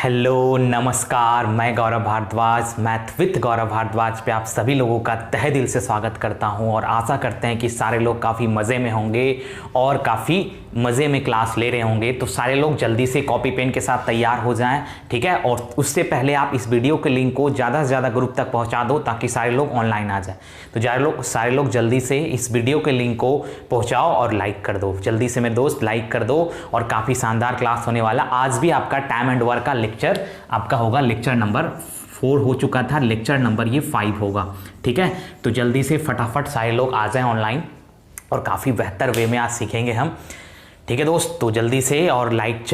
Hello नमस्कार, मैं गौरव Bhardwaj, math with गौरव भारद्वाज पे आप सभी लोगों का तहे दिल से स्वागत करता हूं और आशा करते हैं कि सारे लोग काफ़ी मज़े में होंगे और काफ़ी मज़े में क्लास ले रहे होंगे। तो सारे लोग जल्दी से कॉपी पेन के साथ तैयार हो जाएं, ठीक है। और उससे पहले आप इस वीडियो के लिंक को ज़्यादा से ज़्यादा ग्रुप तक पहुँचा दो ताकि सारे लोग ऑनलाइन आ जाए। तो सारे लोग जल्दी से इस वीडियो के लिंक को पहुँचाओ और लाइक कर दो। जल्दी से मेरे दोस्त लाइक कर दो। और काफ़ी शानदार क्लास होने वाला। आज भी आपका टाइम एंड वर्क का लेक्चर आपका होगा। लेक्चर नंबर 4 हो चुका था, लेक्चर नंबर ये 5 होगा, ठीक है। तो जल्दी से फटाफट सारे लोग आ जाएं ऑनलाइन और काफ़ी बेहतर वे में आज सीखेंगे हम, ठीक है दोस्त। तो जल्दी से और लाइक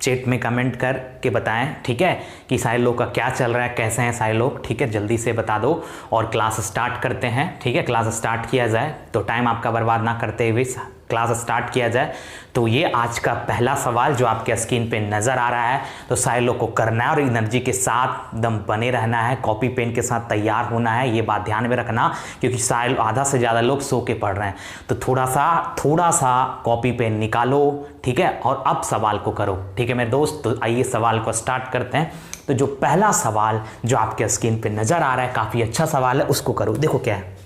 चैट में कमेंट करके बताएं, ठीक है, कि सारे लोग का क्या चल रहा है, कैसे हैं सारे लोग, ठीक है। जल्दी से बता दो और क्लास स्टार्ट करते हैं, ठीक है। क्लास स्टार्ट किया जाए, तो टाइम आपका बर्बाद ना करते हुए क्लास स्टार्ट किया जाए। तो ये आज का पहला सवाल जो आपके स्क्रीन पे नज़र आ रहा है, तो सारे लोग को करना है और एनर्जी के साथ दम बने रहना है, कॉपी पेन के साथ तैयार होना है। ये बात ध्यान में रखना, क्योंकि सारे आधा से ज़्यादा लोग सो के पढ़ रहे हैं। तो थोड़ा सा कॉपी पेन निकालो, ठीक है, और अब सवाल को करो, ठीक है मेरे दोस्त। तो आइए सवाल को स्टार्ट करते हैं। तो जो पहला सवाल जो आपके स्क्रीन पे नज़र आ रहा है, काफ़ी अच्छा सवाल है, उसको करो। देखो क्या है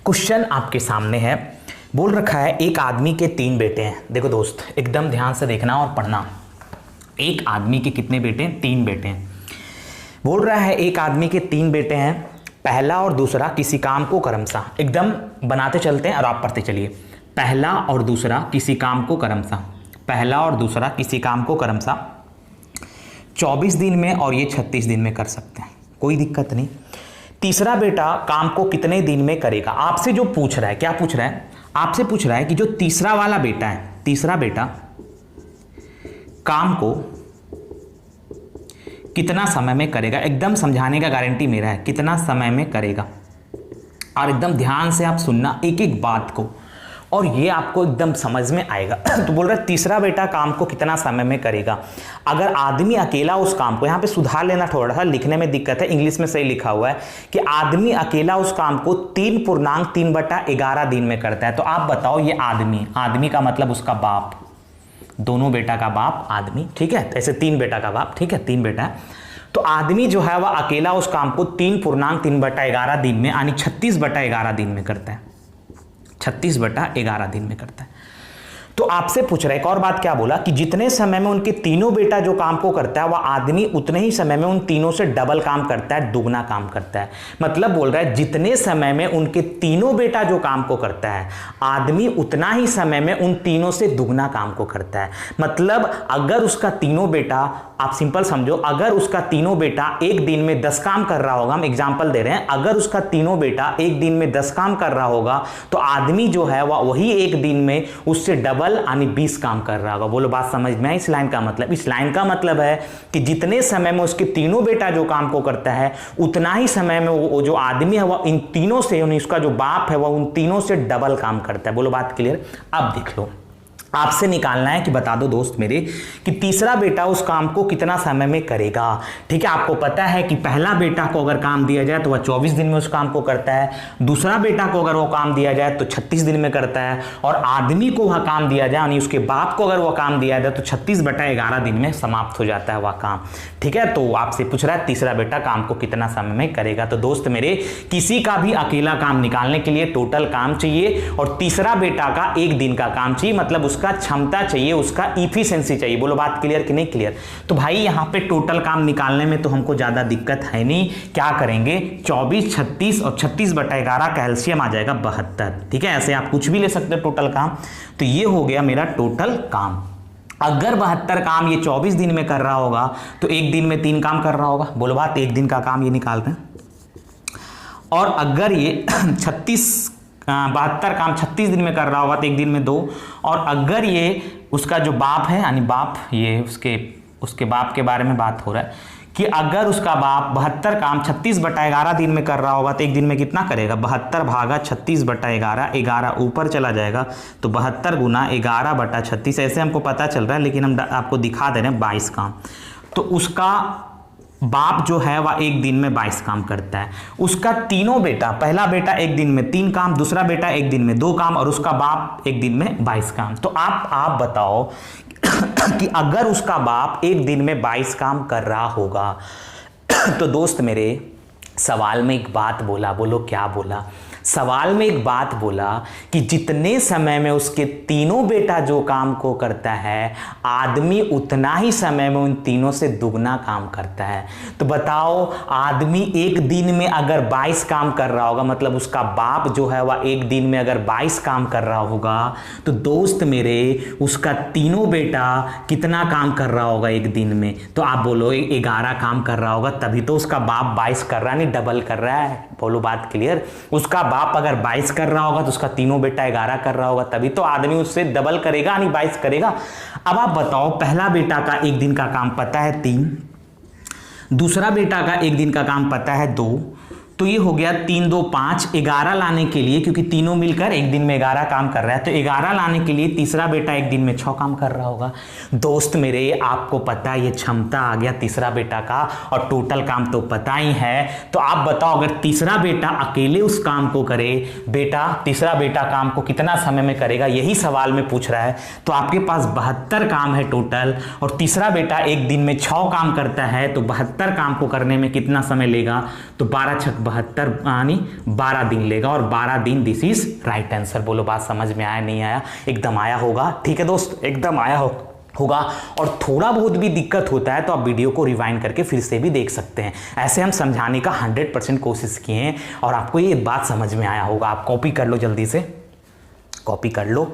क्वेश्चन आपके सामने है। बोल रखा है एक आदमी के 3 बेटे हैं। देखो दोस्त एकदम ध्यान से देखना और पढ़ना। एक आदमी के कितने बेटे हैं? 3 बेटे हैं। बोल रहा है एक आदमी के 3 बेटे हैं, पहला और दूसरा किसी काम को क्रमशः, एकदम बनाते चलते हैं और आप पढ़ते चलिए। पहला और दूसरा किसी काम को क्रमशः, पहला और दूसरा किसी काम को क्रमशः 24 दिन में और ये 36 दिन में कर सकते हैं, कोई दिक्कत नहीं। तीसरा बेटा काम को कितने दिन में करेगा? आपसे जो पूछ रहा है, क्या पूछ रहा है? आपसे पूछ रहा है कि जो तीसरा वाला बेटा है, तीसरा बेटा काम को कितना समय में करेगा। एकदम समझाने का गारंटी मेरा है, कितना समय में करेगा। और एकदम ध्यान से आप सुनना एक एक बात को, और ये आपको एकदम समझ में आएगा। तो बोल रहा है तीसरा बेटा काम को कितना समय में करेगा। अगर आदमी अकेला उस काम को, यहाँ पे सुधार लेना, थोड़ा सा लिखने में दिक्कत है, इंग्लिश में सही लिखा हुआ है कि आदमी अकेला उस काम को 3.3/11 दिन में करता है। तो आप बताओ ये आदमी का मतलब उसका बाप, दोनों बेटा का बाप आदमी, ठीक है। ऐसे 3 बेटा का बाप, ठीक है, 3 बेटा है। तो आदमी जो है वह अकेला उस काम को 3.3/11 दिन में यानी 36/11 दिन में करता है, 36/11 दिन में करता है। तो आपसे पूछ रहा है एक और बात, क्या बोला कि जितने समय में उनके तीनों बेटा जो काम को करता है वह आदमी उतने ही समय में उन तीनों से डबल काम करता है, दुगना काम करता है। मतलब बोल रहा है जितने समय में उनके तीनों बेटा जो काम को करता है, आदमी उतना ही समय में उन तीनों से दुगना काम को करता है। मतलब अगर उसका तीनों बेटा, आप सिंपल समझो, अगर उसका तीनों बेटा एक दिन में 10 काम कर रहा होगा, हम एग्जाम्पल दे रहे हैं, अगर उसका तीनों बेटा एक दिन में 10 काम कर रहा होगा, तो आदमी जो है वह वही एक दिन में उससे डबल यानी 20 काम कर रहा होगा। बोलो बात समझ में आई? इस लाइन का मतलब, इस लाइन का मतलब है कि जितने समय में उसके तीनों बेटा जो काम को करता है, उतना ही समय में वो जो आदमी है वह इन तीनों से, उसका जो बाप है वह उन तीनों से डबल काम करता है। बोलो बात क्लियर? अब देख लो, आपसे निकालना है कि बता दो दोस्त मेरे कि तीसरा बेटा उस काम को कितना समय में करेगा, ठीक है। आपको पता है कि पहला बेटा को अगर काम दिया जाए तो वह 24 दिन में उस काम को करता है, दूसरा बेटा को अगर वो काम दिया जाए तो 36 दिन में करता है, और आदमी को वह काम दिया जाए यानी उसके बाप को अगर वह काम दिया जाए तो 36/11 दिन में समाप्त हो जाता है वह काम, ठीक है। तो आपसे पूछ रहा है तीसरा बेटा काम को कितना समय में करेगा। तो दोस्त मेरे, किसी का भी अकेला काम निकालने के लिए टोटल काम चाहिए और तीसरा बेटा का 1 दिन का काम चाहिए, मतलब उसका क्षमता चाहिए, उसका इफिशिएंसी चाहिए। बोलो बात क्लियर कि नहीं क्लियर? तो भाई यहां पे टोटल काम निकालने में तो हमको ज्यादा दिक्कत है नहीं। क्या करेंगे, 24, 36 और 36/11 का एलसीएम आ जाएगा 72, ठीक है। ऐसे आप कुछ भी ले सकते हो टोटल काम। तो ये हो गया मेरा टोटल काम। अगर 72 काम ये 24 दिन में कर रहा होगा तो एक दिन में 3 काम कर रहा होगा। बोलो बात, एक दिन का काम ये निकाल रहे हैं। और अगर ये 72 काम 36 दिन में कर रहा होगा तो एक दिन में 2। और अगर ये उसका जो बाप है यानी बाप, ये उसके बाप के बारे में बात हो रहा है कि अगर उसका बाप 72 काम 36/11 दिन में कर रहा होगा तो एक दिन में कितना करेगा? 72 भागा 36/11, 11 ऊपर चला जाएगा तो 72 गुना 11/36, ऐसे हमको पता चल रहा है, लेकिन हम आपको दिखा दे रहे हैं 22 काम। तो उसका बाप जो है वह एक दिन में 22 काम करता है। उसका तीनों बेटा, पहला बेटा एक दिन में 3 काम, दूसरा बेटा एक दिन में 2 काम और उसका बाप एक दिन में 22 काम। तो आप बताओ कि अगर उसका बाप एक दिन में 22 काम कर रहा होगा तो दोस्त मेरे सवाल में एक बात बोला, बोलो क्या बोला? सवाल में एक बात बोला कि जितने समय में उसके तीनों बेटा जो काम को करता है, आदमी उतना ही समय में उन तीनों से दुगना काम करता है। तो बताओ, आदमी एक दिन में अगर 22 काम कर रहा होगा, मतलब उसका बाप जो है वह एक दिन में अगर 22 काम कर रहा होगा, तो दोस्त मेरे उसका तीनों बेटा कितना काम कर रहा होगा एक दिन में? तो आप बोलो 11 काम कर रहा होगा, तभी तो उसका बाप 22 कर रहा है, नहीं डबल कर रहा है। बोलो बात क्लियर? उसका बाप अगर 22 कर रहा होगा तो उसका तीनों बेटा 11 कर रहा होगा, तभी तो आदमी उससे डबल करेगा, नहीं 22 करेगा। अब आप बताओ, पहला बेटा का एक दिन का काम पता है 3, दूसरा बेटा का एक दिन का काम पता है 2, तो ये हो गया 3 2 5। 11 लाने के लिए, क्योंकि तीनों मिलकर एक दिन में 11 काम कर रहा है, तो 11 लाने के लिए तीसरा बेटा एक दिन में 6 काम कर रहा होगा। दोस्त मेरे, आपको पता है ये क्षमता आ गया तीसरा बेटा का, और टोटल काम तो पता ही है। तो आप बताओ, अगर तीसरा बेटा अकेले उस काम को करे, तीसरा बेटा काम को कितना समय में करेगा, यही सवाल में पूछ रहा है। तो आपके पास 72 काम है टोटल, और तीसरा बेटा एक दिन में 6 काम करता है, तो 72 काम को करने में कितना समय लेगा? तो 12 छक 72 यानी 12 दिन लेगा, और 12 दिन दिस इज राइट आंसर। बोलो बात समझ में आया नहीं आया? एकदम आया होगा, ठीक है दोस्त, एकदम आया होगा। और थोड़ा बहुत भी दिक्कत होता है तो आप वीडियो को रिवाइंड करके फिर से भी देख सकते हैं। ऐसे हम समझाने का 100% कोशिश किए हैं, और आपको ये बात समझ में आया होगा। आप कॉपी कर लो, जल्दी से कॉपी कर लो,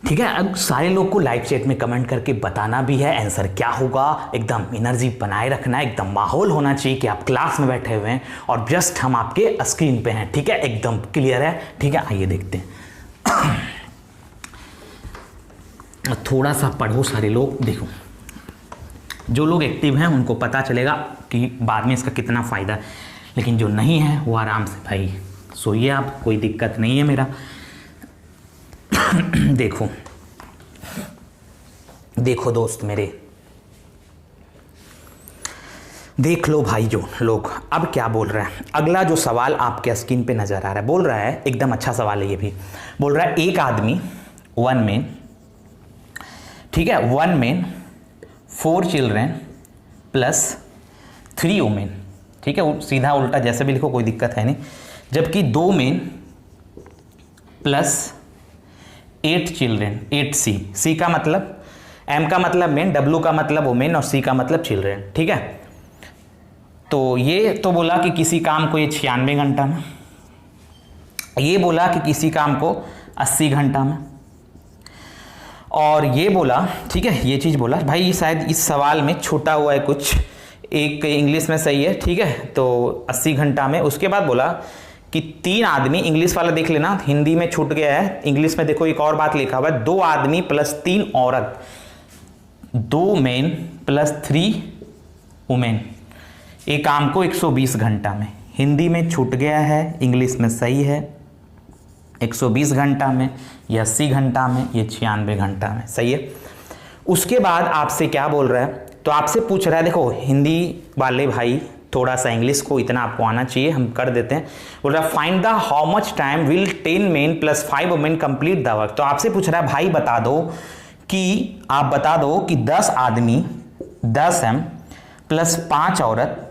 ठीक है। अब सारे लोग को लाइव चैट में कमेंट करके बताना भी है आंसर क्या होगा। एकदम एनर्जी बनाए रखना है, एकदम माहौल होना चाहिए कि आप क्लास में बैठे हुए हैं और जस्ट हम आपके स्क्रीन पे हैं, ठीक है। एकदम क्लियर है, ठीक है। आइए देखते हैं। थोड़ा सा पढ़ो सारे लोग, देखो जो लोग एक्टिव हैं उनको पता चलेगा कि बाद में इसका कितना फ़ायदा है, लेकिन जो नहीं है वो आराम से भाई सोइए आप, कोई दिक्कत नहीं है मेरा। देखो देखो दोस्त मेरे, देख लो भाई जो लोग। अब क्या बोल रहा है अगला जो सवाल आपके स्क्रीन पे नजर आ रहा है, बोल रहा है एकदम अच्छा सवाल है ये भी। बोल रहा है एक आदमी 1 मैन, ठीक है, 1 मैन 4 चिल्ड्रेन प्लस 3 वुमेन, ठीक है, सीधा उल्टा जैसे भी लिखो कोई दिक्कत है नहीं। जबकि 2 मैन प्लस 8 चिल्ड्रेन, 8 सी का मतलब, एम का मतलब मैन, डब्ल्यू का मतलब वुमेन, और सी का मतलब चिल्ड्रेन, ठीक है। तो ये तो बोला कि किसी काम को ये 96 घंटा में, ये बोला कि किसी काम को 80 घंटा में, और ये बोला, ठीक है, ये चीज़ बोला। भाई शायद इस सवाल में छूटा हुआ है कुछ, एक इंग्लिश में सही है, ठीक है, तो 80 घंटा में। उसके बाद बोला कि 3 आदमी, इंग्लिश वाला देख लेना, हिंदी में छूट गया है, इंग्लिश में देखो एक और बात लिखा हुआ है, 2 आदमी प्लस 3 औरत, 2 मैन प्लस 3 वुमेन, एक काम को 120 घंटा में। हिंदी में छूट गया है, इंग्लिश में सही है, 120 घंटा में, या 80 घंटा में, ये 96 घंटा में, सही है। उसके बाद आपसे क्या बोल रहा है, तो आपसे पूछ रहा है, देखो हिंदी वाले भाई थोड़ा सा इंग्लिश को इतना आपको आना चाहिए, हम कर देते हैं। बोल रहा है find the how much time will 10 man plus 5 women complete the work. तो आपसे पूछ रहा है भाई बता दो कि, आप बता दो कि 10 आदमी 10 एम प्लस 5 औरत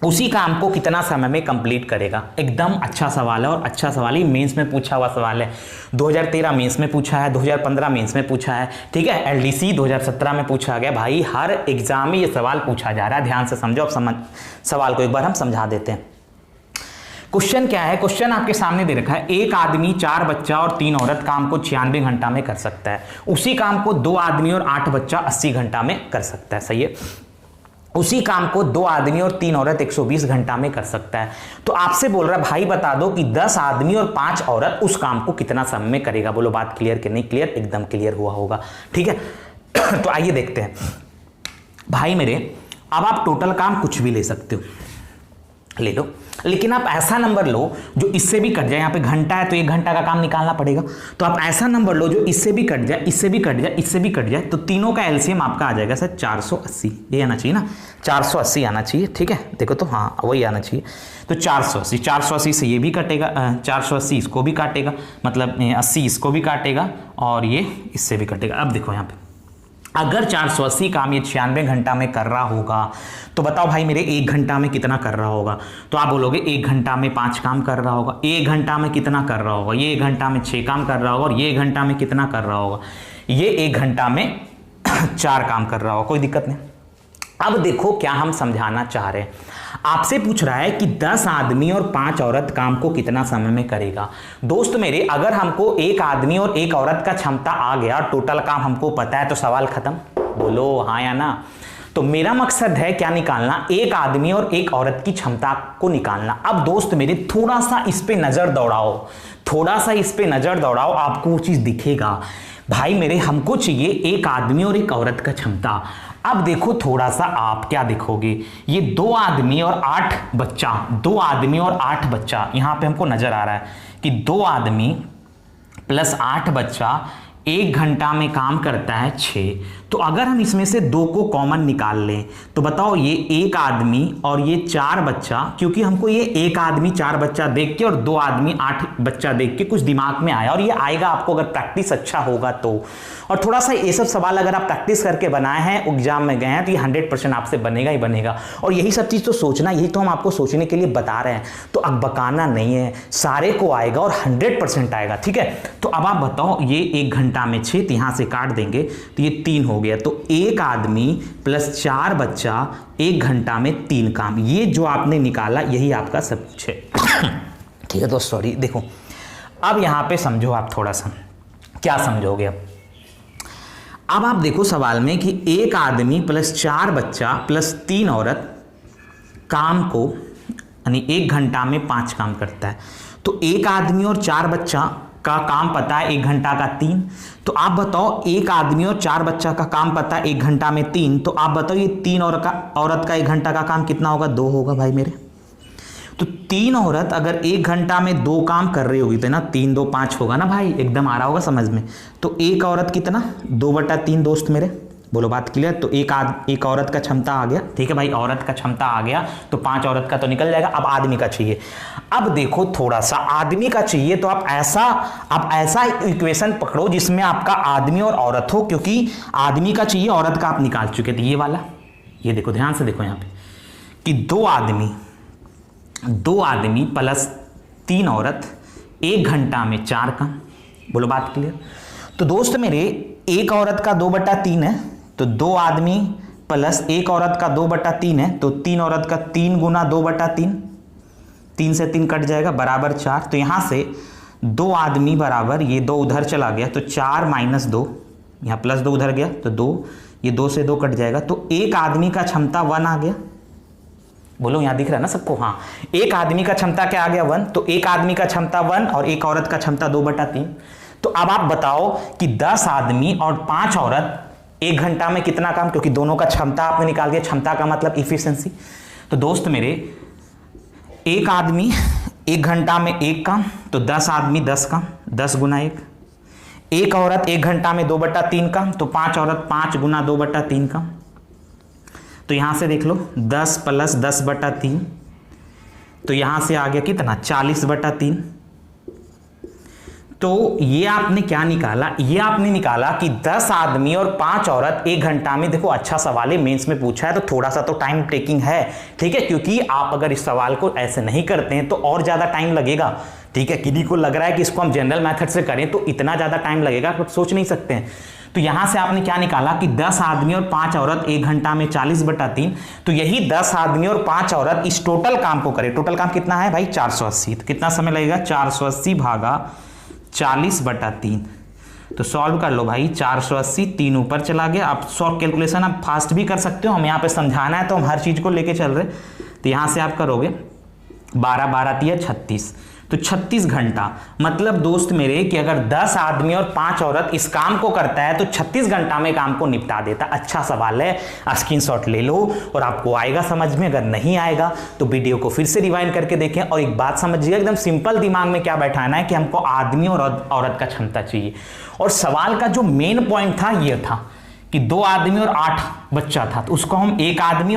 उसी काम को कितना समय में कंप्लीट करेगा। एकदम अच्छा सवाल है, और अच्छा सवाल ही मेंस में पूछा हुआ सवाल है। 2013 मेंस में पूछा है, 2015 मेंस में पूछा है, ठीक है, एलडीसी 2017 में पूछा गया। भाई हर एग्जाम में ये सवाल पूछा जा रहा है, ध्यान से समझो। अब सवाल को एक बार हम समझा देते हैं। क्वेश्चन क्या है, क्वेश्चन आपके सामने दे रखा है, एक आदमी 4 बच्चा और 3 औरत काम को 96 घंटा में कर सकता है, उसी काम को 2 आदमी और 8 बच्चा 80 घंटा में कर सकता है, सही है। उसी काम को 2 आदमी और 3 औरत 120 घंटा में कर सकता है। तो आपसे बोल रहा है भाई बता दो कि 10 आदमी और 5 औरत उस काम को कितना समय में करेगा। बोलो बात क्लियर कि नहीं क्लियर? एकदम क्लियर हुआ होगा, ठीक है। तो आइए देखते हैं भाई मेरे। अब आप टोटल काम कुछ भी ले सकते हो, ले लो, लेकिन आप ऐसा नंबर लो जो इससे भी कट जाए। यहाँ पे घंटा है तो 1 घंटा का काम निकालना पड़ेगा, तो आप ऐसा नंबर लो जो इससे भी कट जाए, इससे भी कट जाए, इससे भी कट जाए, तो तीनों का एलसीएम आपका आ जाएगा सर 480। ये आना चाहिए ना, 480 आना चाहिए, ठीक है। देखो तो हाँ वही आना चाहिए। तो 480 से ये भी कटेगा, 480 इसको भी काटेगा, मतलब 80 इसको भी काटेगा, और ये इससे भी कटेगा। अब देखो यहाँ पे अगर 480 काम ये 96 घंटा में कर रहा होगा तो बताओ भाई मेरे 1 घंटा में कितना कर रहा होगा। तो आप बोलोगे 1 घंटा में 5 काम कर रहा होगा, 1 घंटा में कितना कर रहा होगा, ये 1 घंटा में 6 काम कर रहा होगा, और ये 1 घंटा में कितना कर रहा होगा, ये 1 घंटा में 4 काम कर रहा होगा। कोई दिक्कत नहीं। अब देखो क्या हम समझाना चाह रहे हैं। आपसे पूछ रहा है कि 10 आदमी और 5 औरत काम को कितना समय में करेगा। दोस्त मेरे, अगर हमको 1 आदमी और 1 औरत का क्षमता आ गया, टोटल काम हमको पता है, तो सवाल खत्म। बोलो हाँ या ना। तो मेरा मकसद है क्या निकालना, 1 आदमी और 1 औरत की क्षमता को निकालना। अब दोस्त मेरे थोड़ा सा इस पे नजर दौड़ाओ, थोड़ा सा इस पे नजर दौड़ाओ, आपको वो चीज दिखेगा। भाई मेरे हमको चाहिए 1 आदमी और 1 औरत का क्षमता। अब देखो थोड़ा सा आप क्या देखोगे, ये 2 आदमी और 8 बच्चा, 2 आदमी और 8 बच्चा यहां पे हमको नजर आ रहा है कि 2 आदमी प्लस 8 बच्चा 1 घंटा में काम करता है 6। तो अगर हम इसमें से 2 को कॉमन निकाल लें तो बताओ ये 1 आदमी और ये 4 बच्चा, क्योंकि हमको ये 1 आदमी 4 बच्चा देख के और 2 आदमी 8 बच्चा देख के कुछ दिमाग में आया, और ये आएगा आपको अगर प्रैक्टिस अच्छा होगा तो। और थोड़ा सा ये सब सवाल अगर आप प्रैक्टिस करके बनाए हैं, एग्जाम में गए हैं, तो ये 100% आपसे बनेगा ही बनेगा। और यही सब चीज़ तो सोचना, यही तो हम आपको सोचने के लिए बता रहे हैं, तो अब बकाना नहीं है, सारे को आएगा और 100% आएगा। ठीक है, तो अब आप बताओ ये 1 घंटा में 6, तो यहाँ से काट देंगे तो ये 3 हो गया। तो 1 आदमी प्लस 4 बच्चा 1 घंटा में 3 काम, ये जो आपने निकाला यही आपका सब कुछ है। ठीक है, तो सॉरी देखो, अब यहाँ पे समझो आप थोड़ा सा, क्या समझोगे अब आप देखो सवाल में कि 1 आदमी प्लस 4 बच्चा प्लस 3 औरत काम को यानी 1 घंटा में 5 काम करता है। तो 1 आदमी और 4 बच्चा का काम पता है 1 घंटा का 3। तो आप बताओ 1 आदमी और 4 बच्चा का काम पता है 1 घंटा में 3। तो आप बताओ ये 3 औरत का 1 घंटा का काम कितना होगा, 2 होगा भाई मेरे। तो 3 औरत अगर 1 घंटा में 2 काम कर रही होगी तो ना 3 2 5 होगा ना भाई, एकदम आ रहा होगा समझ में। तो 1 औरत कितना, 2/3 दोस्त मेरे, बोलो बात क्लियर। तो एक औरत का क्षमता आ गया। ठीक है भाई, औरत का क्षमता आ गया तो 5 औरत का तो निकल जाएगा। अब आदमी का चाहिए। अब देखो थोड़ा सा आदमी का चाहिए तो आप ऐसा इक्वेशन पकड़ो जिसमें आपका आदमी और औरत हो, क्योंकि आदमी का चाहिए, औरत का आप निकाल चुके थे। ये वाला, ये देखो ध्यान से देखो यहाँ पे कि 2 आदमी प्लस 3 औरत 1 घंटा में 4 काम, बोलो बात क्लियर। तो दोस्त मेरे 1 औरत का 2/3 है, तो 2 आदमी प्लस 1 औरत का 2/3 है, तो 3 औरत का 3 गुना 2/3, 3 से 3 कट जाएगा बराबर 4। तो यहां से 2 आदमी बराबर, ये 2 उधर चला गया तो 4 - 2, यहां प्लस 2 उधर गया तो 2, ये 2 से 2 कट जाएगा। तो 1 आदमी का क्षमता 1 आ गया। बोलो यहां दिख रहा है ना सबको, हाँ। 1 आदमी का क्षमता क्या आ गया, 1। तो 1 आदमी का क्षमता 1 और 1 औरत का क्षमता 2/3। तो अब आप बताओ कि 10 आदमी और 5 औरत 1 घंटा में कितना काम, क्योंकि दोनों का क्षमता आपने निकाल दिया। क्षमता का मतलब इफिशिएंसी। तो दोस्त मेरे 1 आदमी 1 घंटा में 1 काम, तो 10 आदमी 10 काम, 10 गुना 1। 1 औरत 1 घंटा में 2/3 काम, तो 5 औरत 5 गुना 2/3 काम। तो यहां से देख लो 10 प्लस 10/3, तो यहां से आ गया कितना, 40/3। तो ये आपने क्या निकाला, ये आपने निकाला कि 10 आदमी और 5 औरत 1 घंटा में। देखो अच्छा सवाल है, मेंस में पूछा है तो थोड़ा सा तो टाइम टेकिंग है। ठीक है, क्योंकि आप अगर इस सवाल को ऐसे नहीं करते हैं तो और ज्यादा टाइम लगेगा। ठीक है, किन्हीं को लग रहा है कि इसको हम जनरल मेथड से करें तो इतना ज्यादा टाइम लगेगा, कुछ सोच नहीं सकते हैं। तो यहां से आपने क्या निकाला कि 10 आदमी और 5 औरत 1 घंटा में 40/3। तो यही 10 आदमी और 5 औरत इस टोटल काम को करे। टोटल काम कितना है भाई, 480। तो कितना समय लगेगा, 480 भागा 40/3। तो सॉल्व कर लो भाई, 480, 3 ऊपर चला गया। आप सॉल्व कैलकुलेशन आप फास्ट भी कर सकते हो, हम यहाँ पे समझाना है तो हम हर चीज को लेके चल रहे। तो यहां से आप करोगे 12 12 3 36, तो 36 घंटा। मतलब दोस्त मेरे कि अगर 10 आदमी और 5 औरत इस काम को करता है तो 36 घंटा में काम को निपटा देता। अच्छा सवाल है, स्क्रीनशॉट ले लो और आपको आएगा समझ में। अगर नहीं आएगा तो वीडियो को फिर से रिवाइंड करके देखें। और एक बात समझिएगा, एकदम सिंपल दिमाग में क्या बैठाना है कि हमको आदमी और औरत का क्षमता चाहिए। और सवाल का जो मेन पॉइंट था ये था कि 2 आदमी और 8 बच्चा था, तो उसको हम 1 आदमी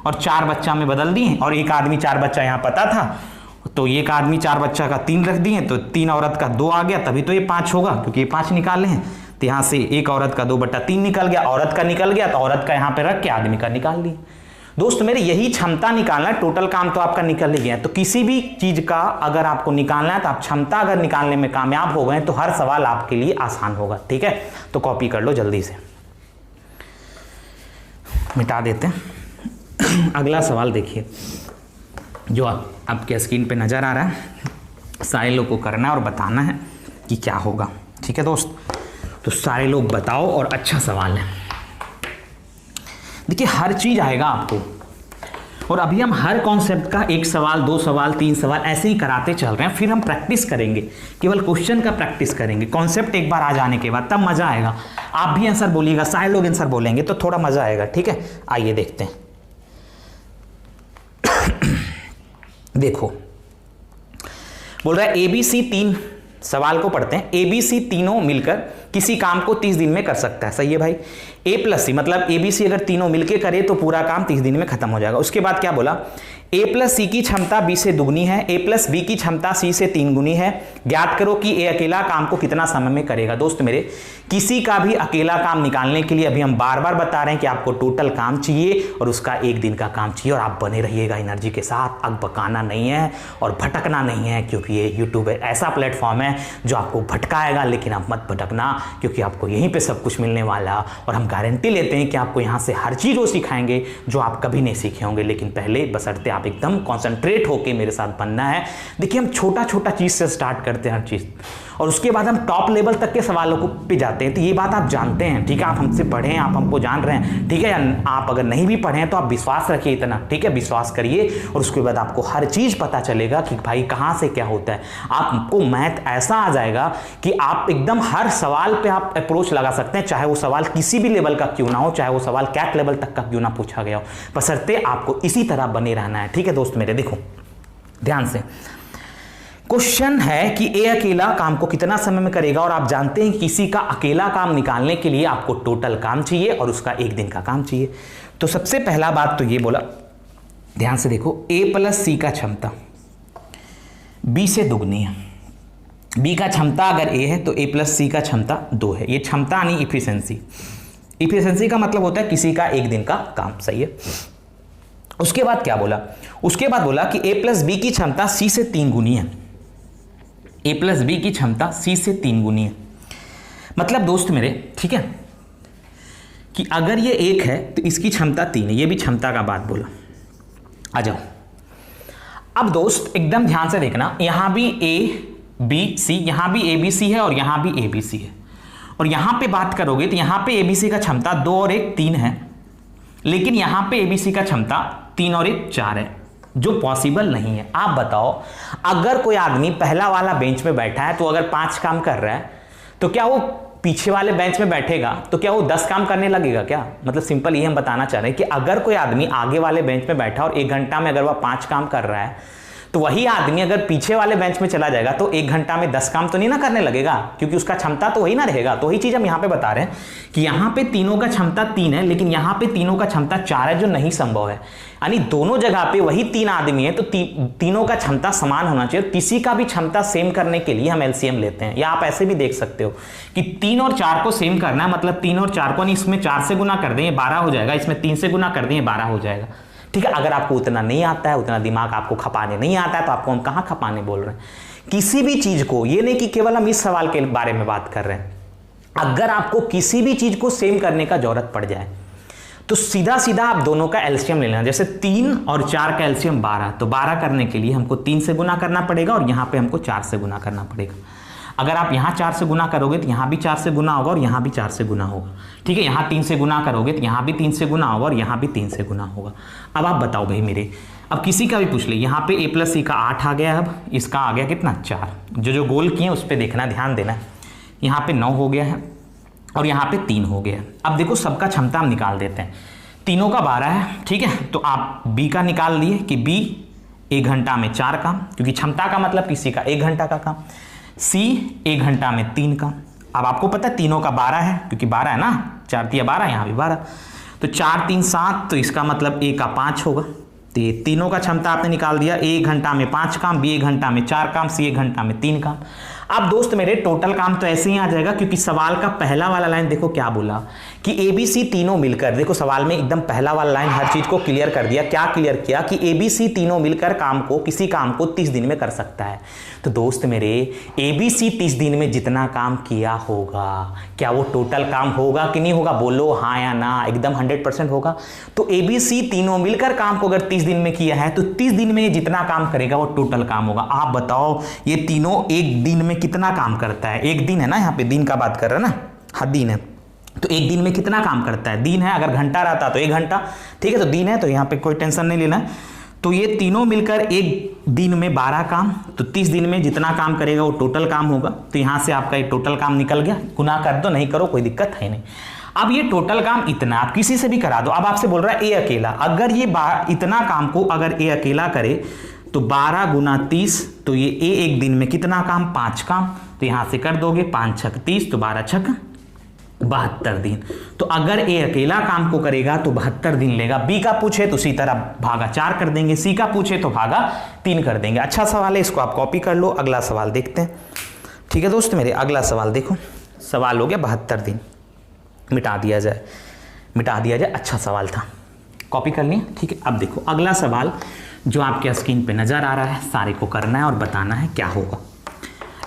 और 4 बच्चा में बदल दिए। और 1 आदमी 4 बच्चा यहाँ पता था, तो 1 आदमी 4 बच्चा का 3 रख दिए, तो 3 औरत का 2 आ गया, तभी तो ये 5 होगा, क्योंकि ये 5 निकाले हैं। तो यहाँ से एक औरत का 2/3 निकल गया, औरत का निकल गया, तो औरत का यहाँ पे रख के आदमी का निकाल लिया। दोस्त मेरे यही क्षमता निकालना है, टोटल काम तो आपका निकल ही गया। तो किसी भी चीज का अगर आपको निकालना है तो आप क्षमता अगर निकालने में कामयाब हो गए तो हर सवाल आपके लिए आसान होगा। ठीक है, तो कॉपी कर लो जल्दी से, मिटा देते हैं। अगला सवाल देखिए जो आपके स्क्रीन पे नजर आ रहा है, सारे लोग को करना है और बताना है कि क्या होगा। ठीक है दोस्त, तो सारे लोग बताओ और अच्छा सवाल है। देखिए हर चीज आएगा आपको, और अभी हम हर कॉन्सेप्ट का 1 सवाल 2 सवाल 3 सवाल ऐसे ही कराते चल रहे हैं। फिर हम प्रैक्टिस करेंगे, केवल क्वेश्चन का प्रैक्टिस करेंगे। कॉन्सेप्ट एक बार आ जाने के बाद तब मजा आएगा। आप भी आंसर बोलिएगा, सारे लोग आंसर बोलेंगे तो थोड़ा मजा आएगा। ठीक है, आइए देखते हैं। देखो बोल रहा है ABC 3 सवाल को पढ़ते हैं। ABC तीनों मिलकर किसी काम को 30 दिन में कर सकता है। सही है भाई। A+C मतलब ABC अगर तीनों मिलकर करे तो पूरा काम 30 दिन में खत्म हो जाएगा। उसके बाद क्या बोला, A+C की क्षमता B से दुगनी है, A+B की क्षमता C से 3 गुनी है। ज्ञात करो कि A अकेला काम को कितना समय में करेगा। दोस्त मेरे किसी का भी अकेला काम निकालने के लिए अभी हम बार बार बता रहे हैं कि आपको टोटल काम चाहिए और उसका 1 दिन का काम चाहिए। और आप बने रहिएगा एनर्जी के साथ, अग बकाना नहीं है और भटकना नहीं है, क्योंकि ये यूट्यूब ऐसा प्लेटफॉर्म है जो आपको भटकाएगा। लेकिन आप मत भटकना, क्योंकि आपको यहीं पे सब कुछ मिलने वाला। और हम गारंटी लेते हैं कि आपको यहाँ से हर चीज़ वो सिखाएंगे जो आप कभी नहीं सीखे होंगे। लेकिन पहले बशर्ते आप एकदम कॉन्सेंट्रेट होकर मेरे साथ बनना है। देखिए हम छोटा छोटा चीज़ से स्टार्ट करते हैं हर चीज़, और उसके बाद हम टॉप लेवल तक के सवालों को पे जाते हैं। तो ये बात आप जानते हैं। ठीक है, आप हमसे पढ़े हैं, आप हमको जान रहे हैं। ठीक है, या आप अगर नहीं भी पढ़े हैं तो आप विश्वास रखिए इतना। ठीक है, विश्वास करिए और उसके बाद आपको हर चीज़ पता चलेगा कि भाई कहाँ से क्या होता है। आपको मैथ ऐसा आ जाएगा कि आप एकदम हर सवाल पे आप अप्रोच लगा सकते हैं, चाहे वो सवाल किसी भी लेवल का क्यों ना हो, चाहे वो सवाल कैट लेवल तक का क्यों ना पूछा गया हो, बशर्ते आपको इसी तरह बने रहना है। ठीक है दोस्त मेरे, देखो ध्यान से क्वेश्चन है कि ए अकेला काम को कितना समय में करेगा। और आप जानते हैं किसी का अकेला काम निकालने के लिए आपको टोटल काम चाहिए और उसका 1 दिन का काम चाहिए। तो सबसे पहला बात तो ये बोला, ध्यान से देखो, A+C का क्षमता B से दुगनी है। B का क्षमता अगर A है तो A+C का क्षमता 2 है। ये क्षमता यानी इफिशिएंसी। इफिशिएंसी का मतलब होता है किसी का 1 दिन का काम। सही है। उसके बाद क्या बोला, उसके बाद बोला कि A+B की क्षमता C से 3 गुनी है। A+B की क्षमता C से 3 गुनी है। मतलब दोस्त मेरे, ठीक है, कि अगर ये 1 है तो इसकी क्षमता 3 है। ये भी क्षमता का बात बोला। आ जाओ अब दोस्त एकदम ध्यान से देखना, यहां भी ABC, यहां भी ABC है और यहां भी ABC है। और यहां पे बात करोगे तो यहां पे ABC का क्षमता 2 और 1 3 है, लेकिन यहां पे ABC का क्षमता 3 और 1 4 है, जो पॉसिबल नहीं है। आप बताओ, अगर कोई आदमी पहला वाला बेंच में बैठा है तो अगर 5 काम कर रहा है तो क्या वो पीछे वाले बेंच में बैठेगा तो क्या वो 10 काम करने लगेगा क्या? मतलब सिंपल ये हम बताना चाह रहे हैं कि अगर कोई आदमी आगे वाले बेंच में बैठा और 1 घंटा में अगर वह 5 काम कर रहा है, तो वही आदमी अगर पीछे वाले बेंच में चला जाएगा तो 1 घंटा में 10 काम तो नहीं ना करने लगेगा, क्योंकि उसका क्षमता तो वही ना रहेगा। तो वही चीज हम यहां पे बता रहे हैं कि यहां पे तीनों का क्षमता 3 है, लेकिन यहां पे तीनों का क्षमता 4 है, जो नहीं संभव है। यानी दोनों जगह पे वही 3 आदमी है तो तीनों का क्षमता समान होना चाहिए। किसी का भी क्षमता सेम करने के लिए हम एलसीएम लेते हैं, या आप ऐसे भी देख सकते हो कि 3 और 4 को सेम करना है, मतलब 3 और 4 को नहीं, इसमें 4 से गुना कर दें ये 12 हो जाएगा, इसमें 3 से गुना कर दें ये 12 हो जाएगा। ठीक है, अगर आपको उतना नहीं आता है, उतना दिमाग आपको खपाने नहीं आता है, तो आपको हम कहां खपाने बोल रहे हैं। किसी भी चीज को, ये नहीं कि केवल हम इस सवाल के बारे में बात कर रहे हैं, अगर आपको किसी भी चीज को सेम करने का जरूरत पड़ जाए तो सीधा सीधा आप दोनों का एलसीएम ले लेना। जैसे 3 और 4 का एलसीएम 12, तो 12 करने के लिए हमको 3 से गुना करना पड़ेगा और यहां पे हमको 4 से गुना करना पड़ेगा। अगर आप यहां 4 से गुना करोगे तो यहां भी 4 से गुना होगा और यहां भी 4 से गुना होगा। ठीक है, यहां 3 से गुना करोगे तो यहां भी 3 से गुना होगा और यहां भी 3 से गुना होगा। अब आप बताओ भाई मेरे, अब किसी का भी पूछ ले, यहां पे A+C का 8 आ गया, अब इसका आ गया कितना 4, जो गोल किए उस पर देखना, ध्यान देना। यहाँ पे 9 हो गया है और यहाँ पे 3 हो गया है। अब देखो सबका क्षमता हम निकाल देते हैं। तीनों का 12 है, ठीक है, तो आप B का निकाल लिए कि B 1 घंटा में 4 काम, क्योंकि क्षमता का मतलब किसी का 1 घंटा का काम। C 1 घंटा में 3 काम। अब आपको पता है तीनों का 12 है, क्योंकि 12 है ना, 4 3 12, यहाँ भी 12, तो 4 3 7, तो इसका मतलब A का 5 होगा। तो ये तीनों का क्षमता आपने निकाल दिया। A 1 घंटा में 5 काम, B 1 घंटा में 4 काम, C 1 घंटा में 3 काम। अब दोस्त मेरे टोटल काम तो ऐसे ही आ जाएगा, क्योंकि सवाल का पहला वाला लाइन देखो क्या बोला कि ABC तीनों मिलकर, देखो सवाल में एकदम पहला वाला लाइन हर चीज को क्लियर कर दिया। क्या क्लियर किया कि ABC तीनों मिलकर किसी काम को 30 दिन में कर सकता है। तो दोस्त मेरे ABC 30 दिन में जितना काम किया होगा, क्या वो टोटल काम होगा कि नहीं होगा? बोलो हाँ या ना। एकदम 100% होगा। तो ABC तीनों मिलकर काम को अगर 30 दिन में किया है तो 30 दिन में जितना काम करेगा वो टोटल काम होगा। आप बताओ ये तीनों एक दिन में कितना काम करता है? एक दिन है ना, यहाँ पे दिन का बात कर रहे हैं ना, हाँ दिन है, तो एक दिन में कितना काम करता है? दिन है, अगर घंटा रहता तो 1 घंटा, ठीक है, तो दिन है तो यहाँ पे कोई टेंशन नहीं लेना है। तो ये तीनों मिलकर एक दिन में 12 काम, तो 30 दिन में जितना काम करेगा वो टोटल काम होगा। तो यहाँ से आपका ये टोटल काम निकल गया। गुना कर दो, नहीं करो कोई दिक्कत है नहीं। अब ये टोटल काम इतना आप किसी से भी करा दो। अब आपसे बोल रहा है ए अकेला, अगर ये इतना काम को अगर ए अकेला करे तो 12 गुना 30, तो ये ए एक दिन में कितना काम? 5 काम। तो यहां से कर दोगे 5 छक 30, तो 12 छक 72 दिन। तो अगर ए अकेला काम को करेगा तो 72 दिन लेगा। बी का पूछे तो उसी तरह भागा 4 कर देंगे, सी का पूछे तो भागा 3 कर देंगे। अच्छा सवाल है, इसको आप कॉपी कर लो। अगला सवाल देखते हैं, ठीक है दोस्त मेरे। अगला सवाल देखो, सवाल हो गया 72 दिन, मिटा दिया जाए। अच्छा सवाल था, कॉपी कर लिया, ठीक है। अब देखो अगला सवाल जो आपके स्क्रीन पे नजर आ रहा है, सारे को करना है और बताना है क्या होगा।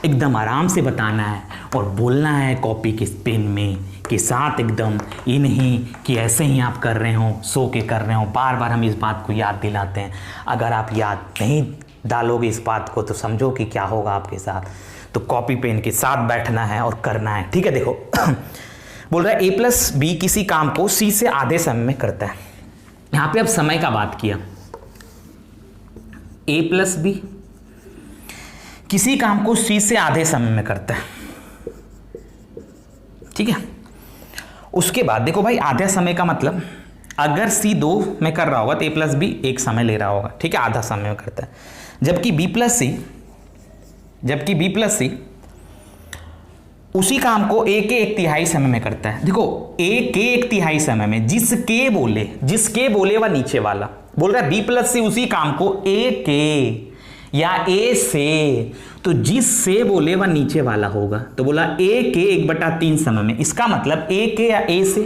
एकदम आराम से बताना है और बोलना है कॉपी के पेन में के साथ, एकदम ये नहीं कि ऐसे ही आप कर रहे हो, सो के कर रहे हो। बार बार हम इस बात को याद दिलाते हैं। अगर आप याद नहीं डालोगे इस बात को तो समझो कि क्या होगा आपके साथ। तो कॉपी पेन के साथ बैठना है और करना है, ठीक है। देखो बोल रहा है A+B किसी काम को C से आधे समय में करता है। यहां पे अब समय का बात किया। A+B किसी काम को C से आधे समय में करता है, ठीक है। उसके बाद देखो भाई, आधे समय का मतलब अगर C 2 में कर रहा होगा तो A+B 1 समय ले रहा होगा, ठीक है, आधा समय में करता है। जबकि B+C उसी काम को A के 1/3 समय में करता है। देखो A के 1/3 समय में, जिसके बोले वह नीचे वाला बोल रहा है B+C उसी काम को A के या A से, तो जिससे बोले वह नीचे वाला होगा। तो बोला A के 1/3 समय में, इसका मतलब A के या A से,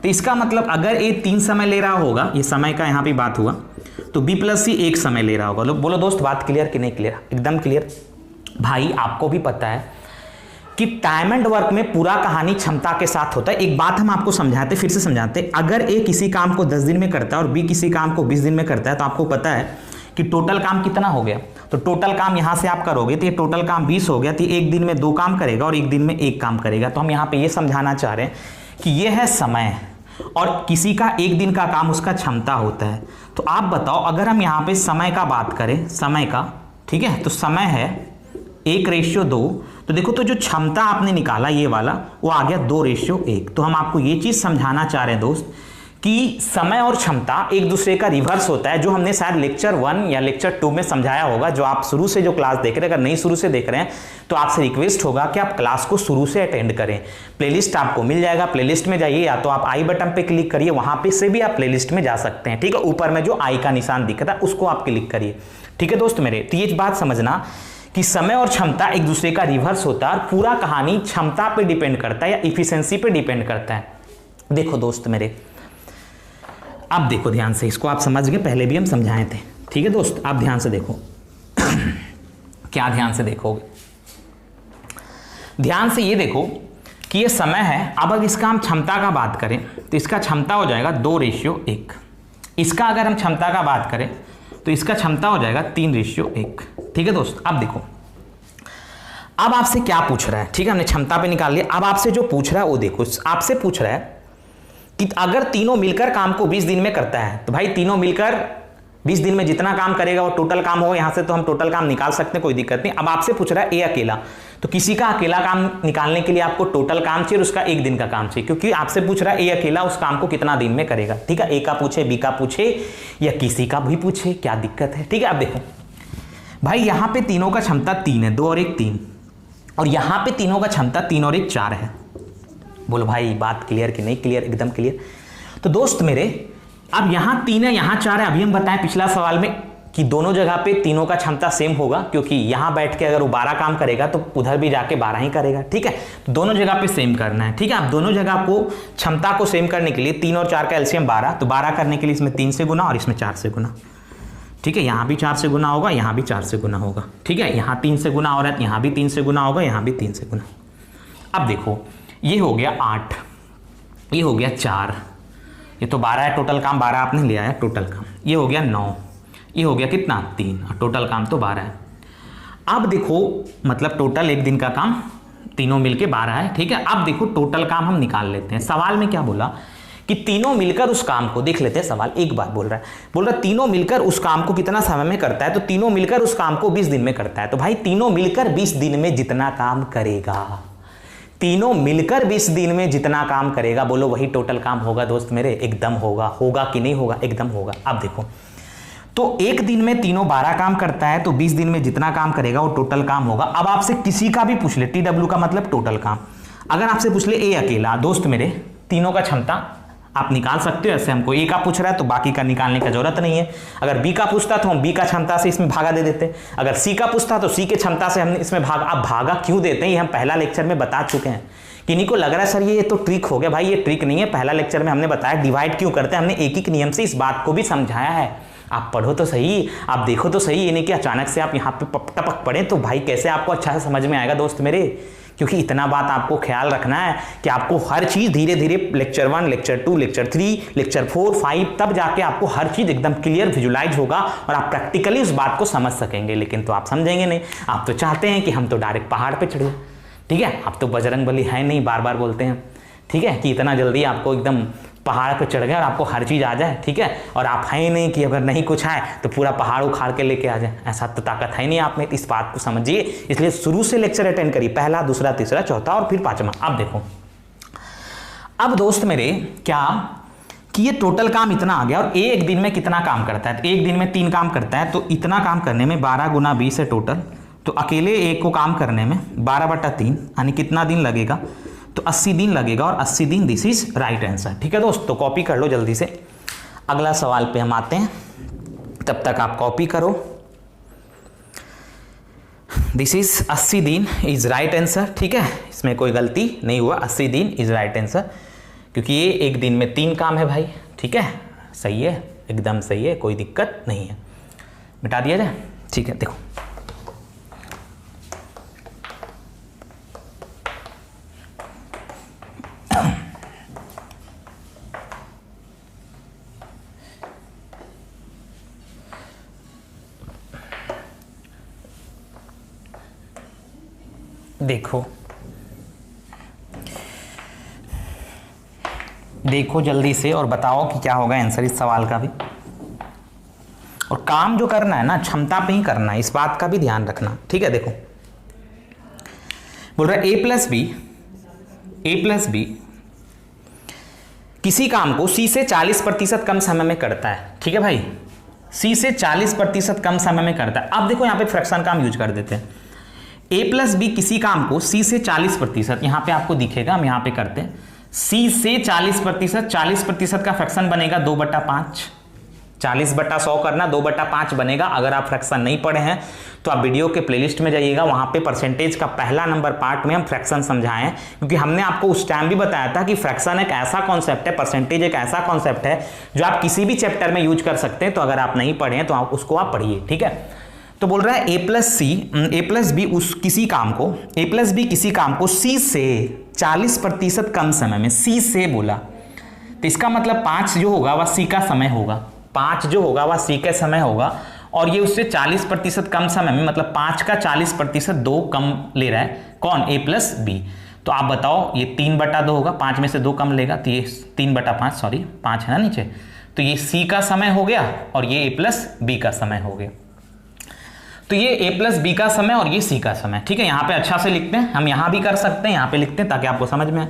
तो इसका मतलब अगर A 3 समय ले रहा होगा, ये समय का यहां पे बात हुआ, तो B+C 1 समय ले रहा होगा। बोलो दोस्त बात क्लियर कि नहीं क्लियर? एकदम क्लियर। भाई आपको भी पता है कि टाइम एंड वर्क में पूरा कहानी क्षमता के साथ होता है। एक बात हम आपको समझाते, फिर से समझाते। अगर ए किसी काम को 10 दिन में करता है और बी किसी काम को 20 दिन में करता है, तो आपको पता है कि टोटल काम कितना हो गया। तो टोटल काम यहां से आप करोगे तो ये टोटल काम 20 हो गया। तो एक दिन में 2 काम करेगा और एक दिन में 1 काम करेगा। तो हम यहाँ पे ये समझाना चाह रहे हैं कि ये है समय और किसी का एक दिन का काम उसका क्षमता होता है। तो आप बताओ, अगर हम यहाँ पे समय का बात करें, समय का, ठीक है, तो समय है 1:2। तो देखो, तो जो क्षमता आपने निकाला ये वाला, वो आ गया 2:1। तो हम आपको ये चीज समझाना चाह रहे हैं दोस्त कि समय और क्षमता एक दूसरे का रिवर्स होता है, जो हमने शायद लेक्चर 1 या लेक्चर 2 में समझाया होगा। जो आप शुरू से जो क्लास देख रहे हैं, अगर नहीं शुरू से देख रहे हैं तो आपसे रिक्वेस्ट होगा कि आप क्लास को शुरू से अटेंड करें। प्लेलिस्ट आपको मिल जाएगा, प्लेलिस्ट में जाइए, या तो आप आई बटन पे क्लिक करिए, वहां पे से भी आप प्लेलिस्ट में जा सकते हैं, ठीक है। ऊपर में जो आई का निशान दिख रहा है उसको आप क्लिक करिए, ठीक है दोस्त मेरे। तो ये बात समझना कि समय और क्षमता एक दूसरे का रिवर्स होता है और पूरा कहानी क्षमता पे डिपेंड करता है या इफिशिएंसी पे डिपेंड करता है। देखो दोस्त मेरे, अब देखो ध्यान से, इसको आप समझ गए, पहले भी हम समझाए थे, ठीक है दोस्त। आप ध्यान से देखो क्या ध्यान से देखोगे, ध्यान से ये देखो कि ये समय है। अब अगर इसका हम क्षमता का बात करें तो इसका क्षमता हो जाएगा 2:1। इसका अगर हम क्षमता का बात करें तो इसका क्षमता हो जाएगा 3:1, ठीक है दोस्त। अब देखो, अब आपसे क्या पूछ रहा है, ठीक है, हमने क्षमता पे निकाल लिया। अब आपसे जो पूछ रहा है वो देखो, आपसे पूछ रहा है कि अगर तीनों मिलकर काम को 20 दिन में करता है, तो भाई तीनों मिलकर 20 दिन में जितना काम करेगा वो टोटल काम होगा। यहां से तो हम टोटल काम निकाल सकते हैं, कोई दिक्कत नहीं। अब आपसे पूछ रहा है ए अकेला, तो किसी का अकेला काम निकालने के लिए आपको टोटल काम चाहिए और उसका 1 दिन का काम चाहिए, क्योंकि आपसे पूछ रहा है ए अकेला उस काम को कितना दिन में करेगा, ठीक है। ए का पूछे, बी का पूछे या किसी का भी पूछे, क्या दिक्कत है, ठीक है। अब देखो भाई, यहां पे तीनों का क्षमता 3 है, 2 और 1 3, और यहां पे तीनों का क्षमता 3 और 1 4 है। बोलो भाई बात क्लियर कि नहीं क्लियर? एकदम क्लियर। तो दोस्त मेरे, अब यहां 3 है, यहां 4 है। अभी हम बताएं पिछला सवाल में कि दोनों जगह पे तीनों का क्षमता सेम होगा, क्योंकि यहां बैठ के अगर वो 12 काम करेगा तो उधर भी जाके 12 ही करेगा। ठीक है, तो दोनों जगह पे सेम करना है। ठीक है, आप दोनों जगह को क्षमता को सेम करने के लिए 3 और 4 का एलसीएम 12, तो 12 करने के लिए इसमें 3 से गुना और इसमें 4 से गुना। ठीक है, यहाँ भी 4 से गुना होगा, यहाँ भी 4 से गुना होगा। ठीक है, यहाँ 3 से गुना हो रहा है, यहाँ भी 3 से गुना होगा, यहाँ भी 3 से गुना। अब देखो ये हो गया 8, ये हो गया 4, ये तो 12 है, टोटल काम 12 आपने लिया है टोटल काम। ये हो गया 9, ये हो गया कितना 3, और टोटल काम तो 12 है। अब देखो मतलब टोटल एक दिन का काम तीनों मिलके 12 है। ठीक है, अब देखो टोटल काम हम निकाल लेते हैं। सवाल में क्या बोला कि तीनों मिलकर उस काम को, देख लेते हैं सवाल एक बार, बोल रहा है तीनों मिलकर उस काम को कितना समय में करता है, तो तीनों मिलकर उस काम को 20 दिन में करता है। तो भाई तीनों मिलकर 20 दिन में जितना काम करेगा, तीनों मिलकर 20 दिन में जितना काम करेगा, बोलो वही टोटल काम होगा दोस्त मेरे। एकदम होगा। होगा कि नहीं होगा? एकदम होगा। अब देखो तो एक दिन में तीनों 12 काम करता है, तो 20 दिन में जितना काम करेगा वो टोटल काम होगा। अब आपसे किसी का भी पूछ ले, TW का मतलब टोटल काम, अगर आपसे पूछ ले ए अकेला, दोस्त मेरे तीनों का क्षमता आप निकाल सकते हो। ऐसे हमको ए का पूछ रहा है तो बाकी का निकालने की जरूरत नहीं है। अगर बी का पूछता तो हम बी का क्षमता से इसमें भागा दे देते। अगर सी का पूछता तो सी के क्षमता से हम इसमें भागा। अब भागा क्यों देते हैं ये हम पहला लेक्चर में बता चुके हैं। किन्हीं को लग रहा है सर ये तो ट्रिक हो गया, भाई ये ट्रिक नहीं है। पहला लेक्चर में हमने बताया डिवाइड क्यों करते हैं, हमने एक एक नियम से इस बात को भी समझाया है। आप पढ़ो तो सही, आप देखो तो सही, ये नहीं कि अचानक से आप यहाँ पे टपक पड़े तो भाई कैसे आपको अच्छा से समझ में आएगा दोस्त मेरे। क्योंकि इतना बात आपको ख्याल रखना है कि आपको हर चीज़ धीरे धीरे लेक्चर 1, लेक्चर 2, लेक्चर 3, लेक्चर 4, 5 तब जाके आपको हर चीज़ एकदम क्लियर विजुलाइज होगा और आप प्रैक्टिकली उस बात को समझ सकेंगे। लेकिन तो आप समझेंगे नहीं, आप तो चाहते हैं कि हम तो डायरेक्ट पहाड़ पे चढ़े। ठीक है, आप तो बजरंगबली है नहीं, बार बार बोलते हैं। ठीक है, कि इतना जल्दी आपको एकदम पहाड़ पे चढ़ गए और आपको हर चीज़ आ जाए। ठीक है, और आप हैं नहीं कि अगर नहीं कुछ आए तो पूरा पहाड़ उखाड़ के लेके आ जाए। ऐसा तो ताकत है नहीं आप में, इस बात को समझिए। इसलिए शुरू से लेक्चर अटेंड करिए, पहला, दूसरा, तीसरा, चौथा और फिर 5वां। अब देखो, अब दोस्त मेरे क्या कि ये टोटल काम इतना आ गया और ए एक दिन में कितना काम करता है, तो एक दिन में 3 काम करता है। तो इतना काम करने में 12 गुना 20 है टोटल, तो अकेले एक को काम करने में 12/3 यानी कितना दिन लगेगा, तो 80 दिन लगेगा। और 80 दिन दिस इज राइट आंसर। ठीक है दोस्त, तो कॉपी कर लो जल्दी से। अगला सवाल पे हम आते हैं, तब तक आप कॉपी करो। दिस इज 80 दिन इज राइट आंसर। ठीक है, इसमें कोई गलती नहीं हुआ, 80 दिन इज राइट आंसर, क्योंकि ये एक दिन में 3 काम है भाई। ठीक है, सही है, एकदम सही है, कोई दिक्कत नहीं है। मिटा दिया जाए। ठीक है, देखो देखो जल्दी से और बताओ कि क्या होगा आंसर इस सवाल का भी। और काम जो करना है ना क्षमता पे ही करना है, इस बात का भी ध्यान रखना। ठीक है, देखो बोल रहा है ए प्लस बी किसी काम को सी से 40% कम समय में करता है। ठीक है भाई, सी से 40% कम समय में करता है। अब देखो यहाँ पे फ्रैक्शन काम यूज कर देते हैं। ए प्लस बी किसी काम को सी से 40%, यहां पे आपको दिखेगा, हम यहां पे करते हैं सी से 40%, 40% का फ्रैक्शन बनेगा 2/5, 40/100 करना 2/5 बनेगा। अगर आप फ्रैक्शन नहीं पढ़े हैं तो आप वीडियो के प्लेलिस्ट में जाइएगा, वहां पे परसेंटेज का पहला नंबर पार्ट में हम फ्रैक्शन समझाएं, क्योंकि हमने आपको उस टाइम भी बताया था कि फ्रैक्शन एक ऐसा कॉन्सेप्ट है, परसेंटेज एक ऐसा कॉन्सेप्ट है जो आप किसी भी चैप्टर में यूज कर सकते हैं। तो अगर आप नहीं पढ़े हैं तो आप उसको आप पढ़िए। ठीक है, तो बोल रहा है ए प्लस बी किसी काम को सी से 40% कम समय में, सी से बोला तो इसका मतलब 5 जो होगा वह सी का समय होगा, 5 जो होगा वह सी का समय होगा। और ये उससे 40% कम समय में, मतलब 5 का 40% 2 कम ले रहा है। कौन? ए प्लस बी। तो आप बताओ, ये 3/2 होगा, 5 में से 2 कम लेगा तो ये 3/5, सॉरी 5 है ना नीचे, तो ये सी का समय हो गया और ये ए प्लस बी का समय हो गया। तो ये ए प्लस बी का समय और ये सी का समय। ठीक है, यहां पे अच्छा से लिखते हैं, हम यहां भी कर सकते हैं, यहां पे लिखते हैं ताकि आपको समझ में आए।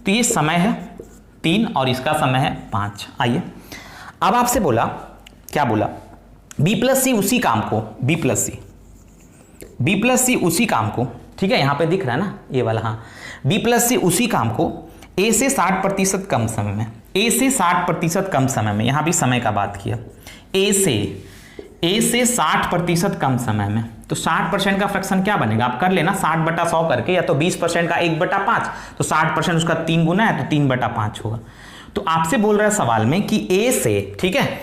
तो ये समय है 3 और इसका समय है 5। आइए, अब आपसे बोला, क्या बोला, बी प्लस सी उसी काम को, बी प्लस सी उसी काम को, ठीक है यहां पे दिख रहा है ना ये वाला, हाँ, बी प्लस सी उसी काम को ए से 60% कम समय में, ए से 60% कम समय में, यहां भी समय का बात किया, ए ए से 60% कम समय में, तो 60% का फ्रैक्शन क्या बनेगा आप कर लेना, 60/100 करके, या तो 20% का 1/5, तो 60% उसका 3 गुना है तो 3/5 होगा। तो आपसे बोल रहा है सवाल में कि ए से, ठीक है,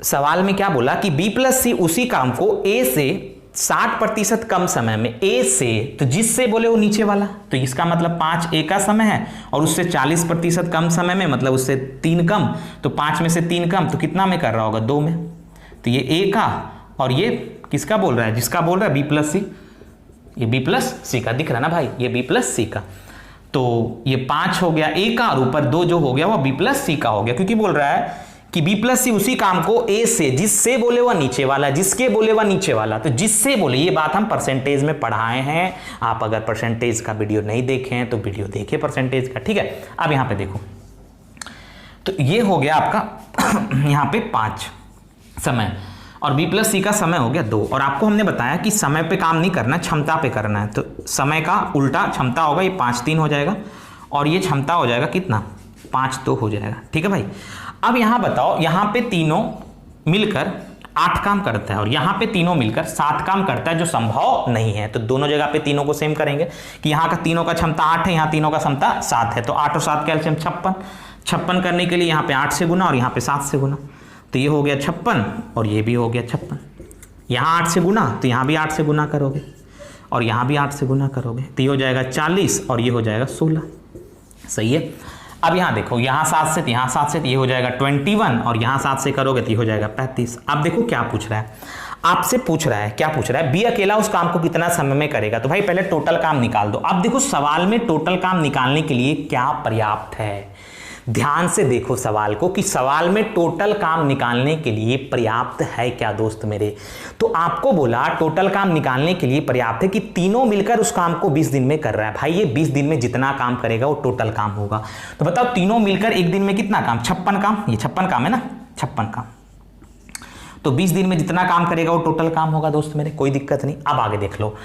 सवाल में क्या बोला कि B + C उसी काम को ए से 60% कम समय में, ए से, तो जिससे बोले वो नीचे वाला, तो इसका मतलब 5 ए का समय है और उससे 40% कम समय में, मतलब उससे 3 कम, तो 5 में से 3 कम, तो कितना में कर रहा होगा 2 में, तो ये ए का, और ये किसका बोल रहा है, जिसका बोल रहा है B + C, ये B + C का दिख रहा है ना भाई, ये B + C का, तो ये 5 हो गया ए का और ऊपर 2 जो हो गया वो B + C का हो गया, क्योंकि बोल रहा है कि B + C उसी काम को ए से, जिससे बोले वह नीचे वाला, जिसके बोले वह नीचे वाला, तो जिससे बोले, ये बात हम परसेंटेज में पढ़ाए हैं। आप अगर परसेंटेज का वीडियो नहीं देखे हैं तो वीडियो देखें परसेंटेज का, ठीक है। अब यहां पे देखो, तो ये हो गया आपका यहां पे 5 समय, और B + C का समय हो गया 2, और आपको हमने बताया कि समय पे काम नहीं करना, क्षमता पे करना है, तो समय का उल्टा क्षमता होगा, ये 5 3 हो जाएगा, और ये क्षमता हो जाएगा कितना 5 2 हो जाएगा, ठीक है भाई। अब यहां बताओ, यहां पे तीनों मिलकर 8 काम करता है और यहां पे तीनों मिलकर 7 काम करता है, जो संभव नहीं है, तो दोनों जगह पे तीनों को सेम करेंगे कि यहां का तीनों का क्षमता 8 है, यहां तीनों का क्षमता 7 है, तो 8 और 7 कैल्शियम 56 करने के लिए यहां पे 8 से गुना और यहां पे 7 से गुना, तो ये हो गया 56 और ये भी हो गया 56, यहां 8 से गुना तो यहां भी 8 से गुना करोगे और यहां भी 8 से गुना करोगे, तो ये हो जाएगा 40 और ये हो जाएगा 16, सही है। अब यहां देखो, यहां 7 से यहां 7 से, ये हो जाएगा 21 और यहां 7 से करोगे तो ये हो जाएगा 35। अब देखो क्या पूछ रहा है, आपसे पूछ रहा है, क्या पूछ रहा है, बी अकेला उस काम को कितना समय में करेगा, तो भाई पहले टोटल काम निकाल दो। अब देखो सवाल में टोटल काम निकालने के लिए क्या पर्याप्त है, ध्यान से देखो सवाल को कि सवाल में टोटल काम निकालने के लिए पर्याप्त है क्या दोस्त मेरे। तो आपको बोला टोटल काम निकालने के लिए पर्याप्त है कि तीनों मिलकर उस काम को 20 दिन में कर रहा है। भाई ये 20 दिन में जितना काम करेगा वो टोटल काम होगा। तो बताओ तीनों मिलकर एक दिन में कितना काम, 56 काम, ये 56 काम है ना, 56 काम, तो 20 दिन में जितना काम करेगा वो टोटल काम होगा दोस्त मेरे, कोई दिक्कत नहीं। अब आगे देख लो,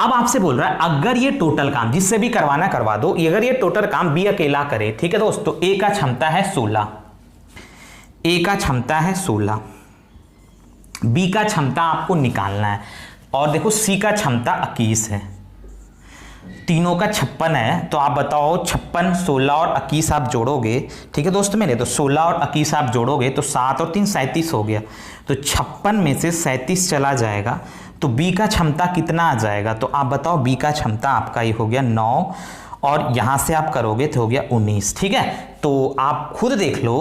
अब आपसे बोल रहा है अगर ये टोटल काम जिससे भी करवाना करवा दो, अगर ये टोटल काम बी अकेला करे, ठीक है दोस्त, तो ए का क्षमता है 16, ए का क्षमता है 16, बी का क्षमता आपको निकालना है, और देखो सी का क्षमता 21 है, तीनों का 56 है, तो आप बताओ 56, 16 और 21 आप जोड़ोगे, ठीक है दोस्त मेरे, तो 16 और 21 आप जोड़ोगे तो 7 और 3 37 हो गया, तो 56 में से 37 चला जाएगा, तो बी का क्षमता कितना आ जाएगा, तो आप बताओ बी का क्षमता आपका ये हो गया 9 और यहां से आप करोगे तो हो गया 19, ठीक है। तो आप खुद देख लो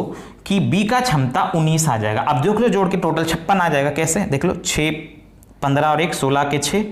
कि बी का क्षमता 19 आ जाएगा। अब देख लो जोड़ के टोटल 56 आ जाएगा, कैसे देख लो, 6 15 और 1 16 के 6,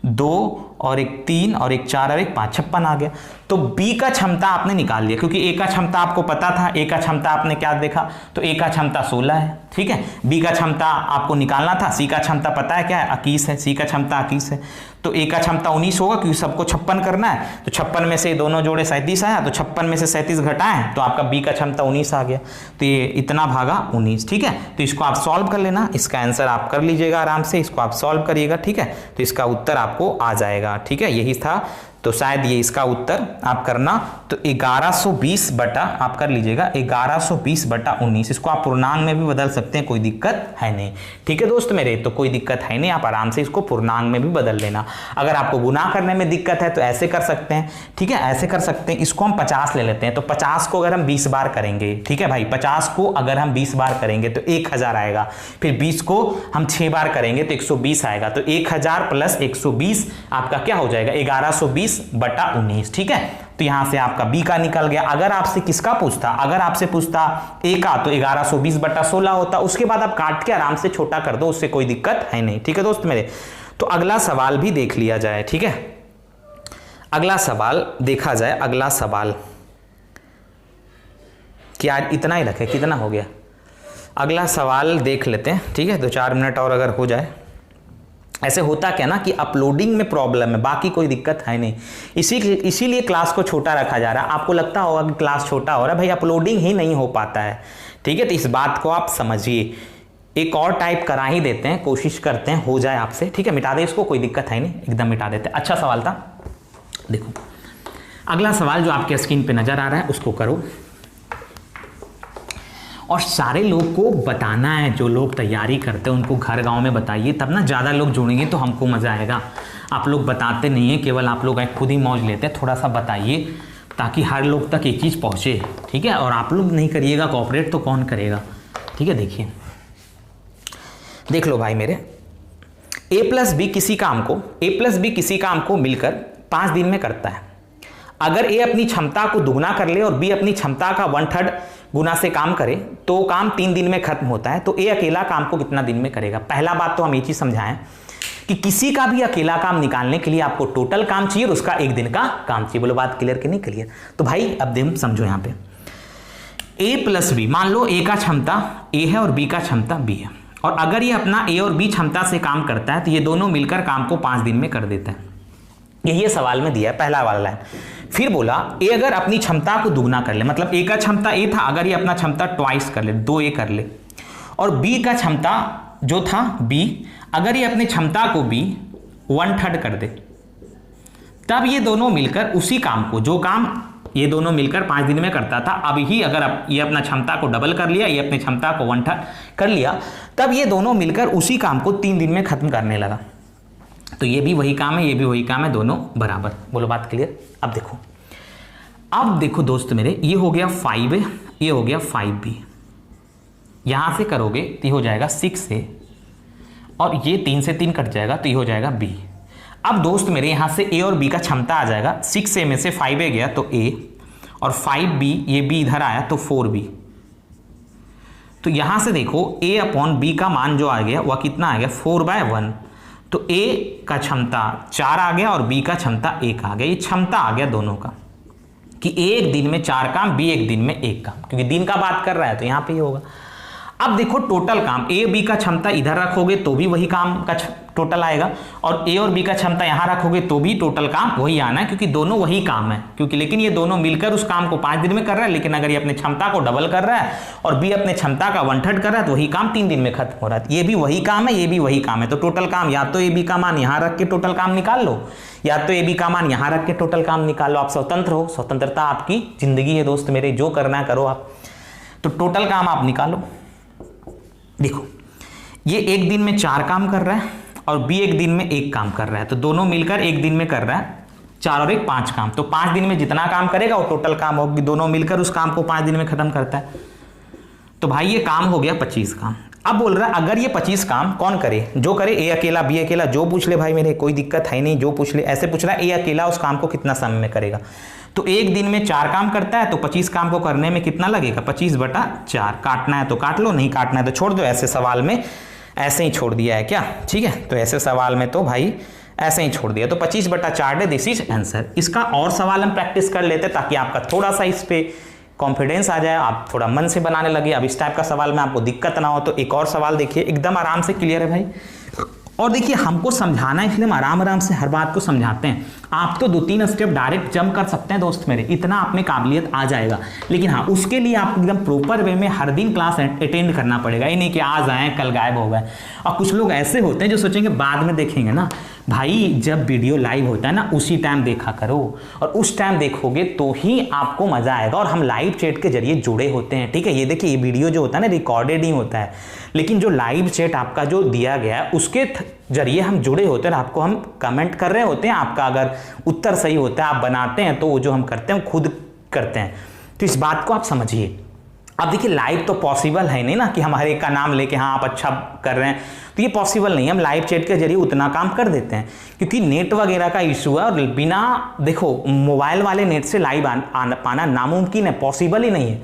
2 और 1 3 और 1 4 और 1 5, 56 आ गया। तो बी का क्षमता आपने निकाल लिया, क्योंकि ए का क्षमता आपको पता था, ए का क्षमता आपने क्या देखा, तो ए का क्षमता 16 है, ठीक है। बी का क्षमता आपको निकालना था, सी का क्षमता पता है क्या है, 21 है, सी का क्षमता 21 है, तो ए का क्षमता 19 होगा, क्योंकि सबको 56 करना है, तो 56 में से दोनों जोड़े 37 आया, तो 56 में से 37 घटाएं तो आपका बी का क्षमता 19 आ गया, तो ये इतना भागा 19, ठीक है। तो इसको आप सॉल्व कर लेना, इसका आंसर आप कर लीजिएगा आराम से, इसको आप सॉल्व करिएगा, ठीक है, तो इसका उत्तर आपको आ जाएगा, ठीक है, यही था। तो शायद ये इसका उत्तर आप करना, तो 1120 बटा आप कर लीजिएगा 1120 बटा 19, इसको आप पूर्णांक में भी बदल सकते हैं, कोई दिक्कत है नहीं, ठीक है दोस्त मेरे, तो कोई दिक्कत है नहीं, आप आराम से इसको पूर्णांक में भी बदल लेना। अगर आपको गुना करने में दिक्कत है तो ऐसे कर सकते हैं, ठीक है, ऐसे कर सकते हैं, इसको हम 50 ले लेते हैं, तो 50 को अगर हम 20 बार करेंगे, ठीक है भाई, 50 को अगर हम 20 बार करेंगे तो 1000 आएगा, फिर 20 को हम 6 बार करेंगे तो 120 आएगा, तो 1000 प्लस 120 आपका क्या हो जाएगा 1120 बटा 19, ठीक है। तो यहां से आपका बी का निकल गया। अगर आपसे किसका पूछता, अगर आपसे पूछता ए का, तो 1120 बटा 16 होता, उसके बाद आप काट के आराम से छोटा कर दो, उससे कोई दिक्कत है नहीं, ठीक है दोस्त मेरे। तो अगला सवाल भी देख लिया जाए, ठीक है, अगला सवाल देखा जाए, अगला सवाल क्या इतना ही रखे, कितना हो गया, अगला सवाल देख लेते हैं, ठीक है, 2-4 मिनट और अगर हो जाए। ऐसे होता क्या ना कि अपलोडिंग में प्रॉब्लम है, बाकी कोई दिक्कत है नहीं, इसीलिए क्लास को छोटा रखा जा रहा है। आपको लगता होगा कि क्लास छोटा हो रहा है, भाई अपलोडिंग ही नहीं हो पाता है, ठीक है, तो इस बात को आप समझिए। एक और टाइप करा ही देते हैं, कोशिश करते हैं हो जाए आपसे, ठीक है, मिटा दे इसको, कोई दिक्कत है नहीं, एकदम मिटा देते हैं। अच्छा सवाल था, देखो अगला सवाल जो आपके स्क्रीन पे नजर आ रहा है उसको करो, और सारे लोग को बताना है, जो लोग तैयारी करते हैं उनको घर गांव में बताइए, तब ना ज़्यादा लोग जुड़ेंगे तो हमको मज़ा आएगा। आप लोग बताते नहीं हैं, केवल आप लोग खुद ही मौज लेते हैं। थोड़ा सा बताइए ताकि हर लोग तक एक चीज़ पहुँचे, ठीक है। और आप लोग नहीं करिएगा कोऑपरेट तो कौन करेगा, ठीक है। देखिए देख लो भाई मेरे, a प्लस बी किसी काम को मिलकर 5 दिन में करता है। अगर a अपनी क्षमता को दुगना कर ले और b अपनी क्षमता का 1/3 गुना से काम करे तो काम 3 दिन में खत्म होता है। तो a अकेला काम को कितना दिन में करेगा? पहला बात तो हम ये चीज समझाएं कि किसी का भी अकेला काम निकालने के लिए आपको टोटल काम चाहिए और उसका 1 दिन का काम चाहिए। बोलो बात क्लियर कि नहीं क्लियर? तो भाई अब हम समझो यहां पे a प्लस बी, मान लो a का क्षमता a है और b का क्षमता b है, और अगर ये अपना a और b क्षमता से काम करता है तो ये दोनों मिलकर काम को 5 दिन में कर देता है। यही सवाल में दिया है, पहला वाला लाइन। फिर बोला a अगर अपनी क्षमता को दुगना कर ले, मतलब a का क्षमता a था, अगर ये अपना क्षमता ट्वाइस कर ले, 2a कर ले, और b का क्षमता जो था b, अगर ये अपनी क्षमता को b 1/3 कर दे, तब ये दोनों मिलकर उसी काम को, जो काम ये दोनों मिलकर 5 दिन में करता था, अब ही अगर ये अपना क्षमता को डबल कर लिया, ये अपनी क्षमता को 1/3 कर लिया, तब ये दोनों मिलकर उसी काम को 3 दिन में खत्म करने लगा। तो ये भी वही काम है, ये भी वही काम है, दोनों बराबर। बोलो बात क्लियर? अब देखो दोस्त मेरे, ये हो गया 5a, ये हो गया 5b, यहां से करोगे तो ये हो जाएगा 6a, और ये 3 से 3 कट जाएगा तो ये हो जाएगा b। अब दोस्त मेरे यहां से a और b का क्षमता आ जाएगा, 6a में से 5a गया तो a, और 5b, ये b इधर आया तो 4b। तो यहां से देखो a अपॉन b का मान जो आ गया वह कितना आ गया? 4/1। तो a का क्षमता 4 आ गया और b का क्षमता 1 आ गया। ये क्षमता आ गया दोनों का कि a एक दिन में 4 काम, b एक दिन में 1 काम, क्योंकि दिन का बात कर रहा है तो यहां पे ही होगा। अब देखो टोटल काम, a b का क्षमता इधर रखोगे तो भी वही काम का टोटल आएगा, और a और b का क्षमता यहां रखोगे तो भी टोटल काम वही आना है, क्योंकि दोनों वही काम है। क्योंकि लेकिन ये दोनों मिलकर उस काम को 5 दिन में कर रहा है, लेकिन अगर ये अपने क्षमता को डबल कर रहा है और b अपने क्षमता का 1/3 कर रहा है तो वही काम 3 दिन में खत्म हो रहा है। ये भी वही काम है, ये भी वही काम है। तो टोटल काम या तो a b का मान यहां रख के टोटल काम निकाल लो, या तो a b का मान यहां रख के टोटल काम निकाल लो। आप स्वतंत्र हो, स्वतंत्रता आपकी जिंदगी है दोस्त मेरे, जो करना है करो आप। तो टोटल काम आप निकालो। देखो ये एक दिन में 4 काम कर रहा है और b एक दिन में 1 काम कर रहा है, तो दोनों मिलकर एक दिन में कर रहा है 4 और 1 5 काम। तो 5 दिन में जितना काम करेगा वो टोटल काम होगी, दोनों मिलकर उस काम को 5 दिन में खत्म करता है। तो भाई ये काम हो गया 25 काम। अब बोल रहा है अगर ये 25 काम कौन करे? जो करे a अकेला, b अकेला, जो पूछ ले भाई मेरे, कोई दिक्कत है नहीं, जो पूछ ले। ऐसे पूछ रहा है a अकेला उस काम को कितना समय में करेगा। तो एक दिन में 4 काम करता है तो 25 काम को करने में कितना लगेगा? 25/4। काटना है तो काट लो, नहीं काटना है तो छोड़ दो। ऐसे सवाल में ऐसे ही छोड़ दिया है क्या? ठीक है, तो ऐसे सवाल में तो भाई ऐसे ही छोड़ दिया। तो 25/4 है, दिस इज आंसर। इसका और सवाल हम प्रैक्टिस कर लेते ताकि आपका थोड़ा सा इस पे कॉन्फिडेंस आ जाए, आप थोड़ा मन से बनाने लगे। अब इस टाइप का सवाल में आपको दिक्कत ना हो तो एक और सवाल देखिए, एकदम आराम से क्लियर है भाई। और देखिए हमको समझाना है इसलिए हम आराम आराम से हर बात को समझाते हैं। आप तो 2-3 स्टेप डायरेक्ट जंप कर सकते हैं दोस्त मेरे, इतना आप में काबिलियत आ जाएगा। लेकिन हाँ, उसके लिए आपको एकदम प्रॉपर वे में हर दिन क्लास अटेंड करना पड़ेगा। ये नहीं कि आज आए कल गायब हो गए। और कुछ लोग ऐसे होते हैं जो सोचेंगे बाद में देखेंगे ना। भाई जब वीडियो लाइव होता है ना उसी टाइम देखा करो, और उस टाइम देखोगे तो ही आपको मजा आएगा। और हम लाइव चैट के जरिए जुड़े होते हैं, ठीक है। ये देखिए ये वीडियो जो होता है ना रिकॉर्डेड ही होता है, लेकिन जो लाइव चैट आपका जो दिया गया है उसके जरिए हम जुड़े होते हैं। आपको हम कमेंट कर रहे होते हैं, आपका अगर उत्तर सही होता है आप बनाते हैं तो वो जो हम करते हैं खुद करते हैं। तो इस बात को आप समझिए। अब देखिए लाइव तो पॉसिबल है नहीं ना कि हमारे का नाम लेके हाँ आप अच्छा कर रहे हैं, तो ये पॉसिबल नहीं है। हम लाइव चैट के जरिए उतना काम कर देते हैं क्योंकि नेट वगैरह का इशू है, और बिना देखो मोबाइल वाले नेट से लाइव पाना नामुमकिन है, पॉसिबल ही नहीं है,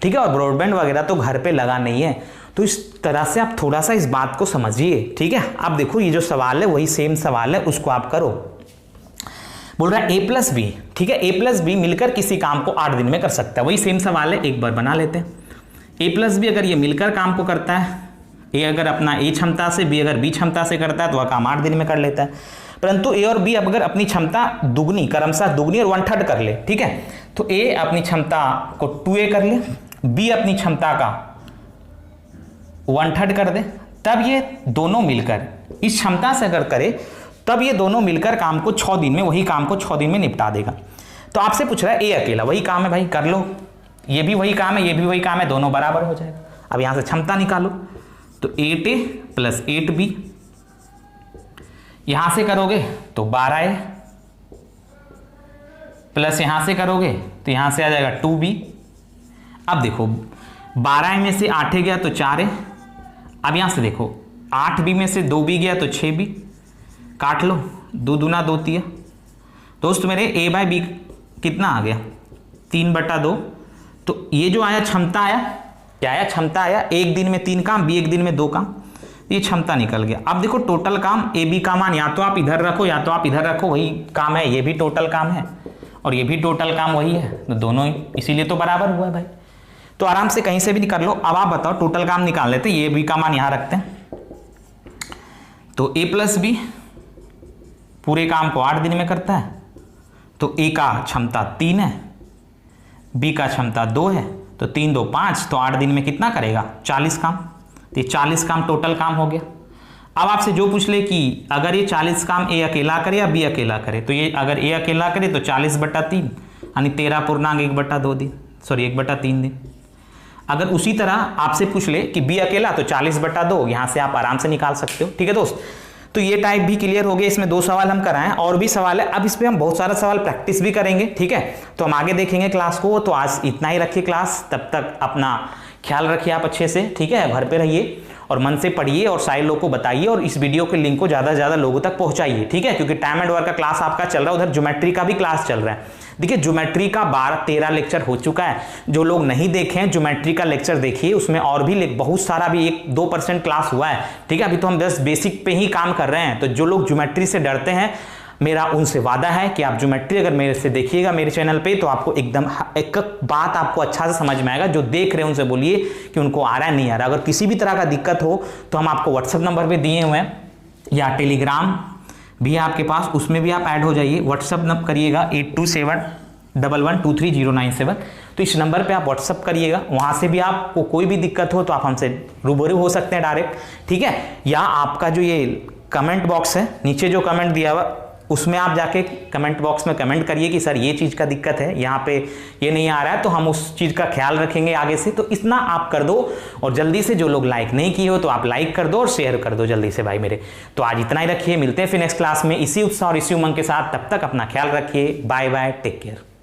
ठीक है। और ब्रॉडबैंड वगैरह तो घर पे लगा नहीं है। तो इस तरह से आप थोड़ा सा इस बात को समझिए, ठीक है। अब देखो ये जो सवाल है वही सेम सवाल है, उसको आप करो। बोल रहा है a प्लस बी, ठीक है। a प्लस बी मिलकर किसी काम को 8 दिन में कर सकता है, वही सेम सवाल है, एक बार बना लेते हैं। a प्लस बी अगर ये मिलकर काम को करता है, a अगर अपना a क्षमता से, b अगर b क्षमता से करता है तो वह काम 8 दिन में कर लेता है। परंतु a और b अगर अपनी क्षमता दुगनी, क्रमशः दुगनी और 1/3 कर ले, ठीक है, तो a अपनी क्षमता को 2a कर ले, b अपनी क्षमता का 1/3 कर दे, तब ये दोनों मिलकर इस क्षमता से अगर करे तब ये दोनों मिलकर काम को 6 दिन में, वही काम को 6 दिन में निपटा देगा। तो आपसे पूछ रहा है a अकेला, वही काम है भाई कर लो, ये भी वही काम है, ये भी वही काम है, दोनों बराबर हो जाएगा। अब यहां से क्षमता निकालो, तो 8A प्लस 8B, यहां से करोगे तो 12A प्लस यहां से करोगे तो यहां से आ जाएगा 2B। अब देखो 12A में से 8A गया तो 4A। अब यहां से देखो 8B में से 2B गया तो 6B, काट लो, 2 दूना 2 तिया। दोस्त मेरे A बाई B कितना आ गया 3/2। तो ये जो आया क्षमता आया, क्या आया, क्षमता आया, एक दिन में 3 काम, B एक दिन में 2 काम, ये क्षमता निकल गया। अब देखो टोटल काम ए बी का मान या तो आप इधर रखो या तो आप इधर रखो, वही काम है, ये भी टोटल काम है और ये भी टोटल काम वही है, तो दोनों ही इसीलिए तो बराबर हुआ है भाई। तो आराम से कहीं से भी निकाल लो। अब आप बताओ टोटल काम निकाल लेते, ये बी का मान यहां रखते हैं, तो A प्लस बी पूरे काम को 8 दिन में करता है, तो A का क्षमता 3 है, B का क्षमता 2 है, तो 3 2 5, तो 8 दिन में कितना करेगा 40 काम, तो ये 40 काम टोटल काम हो गया। अब आपसे जो पूछ ले कि अगर ये 40 काम A अकेला करे या B अकेला करे, तो ये अगर A अकेला करे तो 40/3 यानी 13.1/2 दिन, सॉरी 1/3 दिन। अगर उसी तरह आपसे पूछ ले कि B अकेला तो 40/2, यहां से आप आराम से निकाल सकते हो। ठीक है दोस्त, तो ये टाइप भी क्लियर हो गया। इसमें 2 सवाल हम कराएं, और भी सवाल है, अब इस पे हम बहुत सारा सवाल प्रैक्टिस भी करेंगे। ठीक है, तो हम आगे देखेंगे क्लास को। तो आज इतना ही रखिए क्लास, तब तक अपना ख्याल रखिए आप अच्छे से। ठीक है, घर पे रहिए और मन से पढ़िए और सारे लोगों को बताइए और इस वीडियो के लिंक को ज़्यादा से ज़्यादा लोगों तक पहुंचाइए। ठीक है, क्योंकि टाइम एंड वर्क का क्लास आपका चल रहा है, उधर ज्योमेट्री का भी क्लास चल रहा है। देखिए ज्योमेट्री का 12-13 लेक्चर हो चुका है, जो लोग नहीं देखे हैं ज्योमेट्री का लेक्चर देखिए, उसमें और भी बहुत सारा भी 1-2% क्लास हुआ है। ठीक है, अभी तो हम जस्ट बेसिक पे ही काम कर रहे हैं। तो जो लोग ज्योमेट्री से डरते हैं, मेरा उनसे वादा है कि आप ज्योमेट्री अगर मेरे से देखिएगा मेरे चैनल पे, तो आपको एकदम एक बात आपको अच्छा से समझ में आएगा। जो देख रहे हैं उनसे बोलिए कि उनको आ रहा है नहीं आ रहा। अगर किसी भी तरह का दिक्कत हो तो हम आपको व्हाट्सएप नंबर पे दिए हुए हैं, या टेलीग्राम भी है आपके पास, उसमें भी आप ऐड हो जाइए। व्हाट्सएप नंबर करिएगा 827111230997। तो इस नंबर पे आप व्हाट्सएप करिएगा, वहाँ से भी आपको कोई भी दिक्कत हो तो आप हमसे रूबरू हो सकते हैं डायरेक्ट। ठीक है, या आपका जो ये कमेंट बॉक्स है, नीचे जो कमेंट दिया हुआ उसमें आप जाके कमेंट बॉक्स में कमेंट करिए कि सर ये चीज़ का दिक्कत है, यहाँ पे ये नहीं आ रहा है, तो हम उस चीज़ का ख्याल रखेंगे आगे से। तो इतना आप कर दो, और जल्दी से जो लोग लाइक नहीं किए हो तो आप लाइक कर दो और शेयर कर दो जल्दी से भाई मेरे। तो आज इतना ही रखिए, मिलते हैं फिर नेक्स्ट क्लास में इसी उत्साह और इसी उमंग के साथ। तब तक अपना ख्याल रखिए, बाय बाय, टेक केयर।